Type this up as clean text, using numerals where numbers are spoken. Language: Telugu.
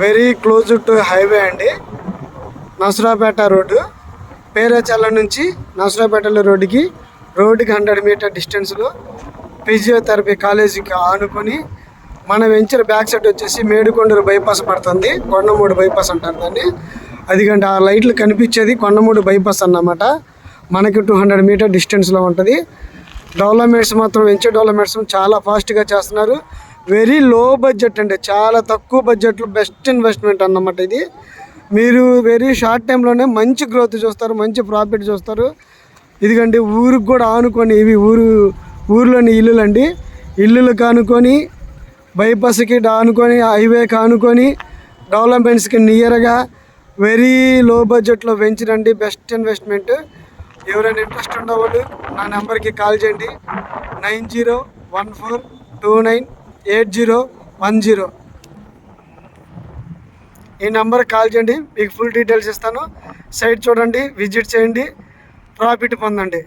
వెరీ క్లోజ్ టు హైవే అండి. నసరాపేట రోడ్డు, పేరేచల్ల నుంచి నసరాపేటలో రోడ్డుకి 100 మీటర్ డిస్టెన్స్లో ఫిజియోథెరపీ కాలేజీకి ఆనుకొని మన వెంచర్ బ్యాక్ సైడ్ వచ్చేసి మేడికొండూరు బైపాస్ పడుతుంది. కొండమూడు బైపాస్ అంటారు దాన్ని. అదిగంటే ఆ లైట్లు కనిపించేది కొండమూడు బైపాస్ అన్నమాట. మనకి 200 మీటర్ డిస్టెన్స్లో ఉంటుంది. డెవలప్మెంట్స్ మాత్రం వెంచర్ డెవలప్మెంట్స్ చాలా ఫాస్ట్గా చేస్తున్నారు. వెరీ లో బడ్జెట్ అండి, చాలా తక్కువ బడ్జెట్లో బెస్ట్ ఇన్వెస్ట్మెంట్ అన్నమాట ఇది. మీరు వెరీ షార్ట్ టైంలోనే మంచి గ్రోత్ చూస్తారు, మంచి ప్రాఫిట్ చూస్తారు. ఇదిగండి ఊరికి కూడా ఆనుకొని, ఇవి ఊరిలోని ఇల్లులు అండి. ఇల్లులకు ఆనుకొని, బైపాస్కి ఆనుకొని, హైవేకి ఆనుకొని, డెవలప్మెంట్స్కి నియర్గా వెరీ లో బడ్జెట్లో పెంచండి. Best investment. ఎవరైనా ఇంట్రెస్ట్ ఉన్నవాళ్ళు నా నెంబర్కి కాల్ చేయండి. 9014298010. ఈ నెంబర్కి కాల్ చేయండి, మీకు ఫుల్ డీటెయిల్స్ ఇస్తాను. సైట్ చూడండి, విజిట్ చేయండి, ప్రాఫిట్ పొందండి.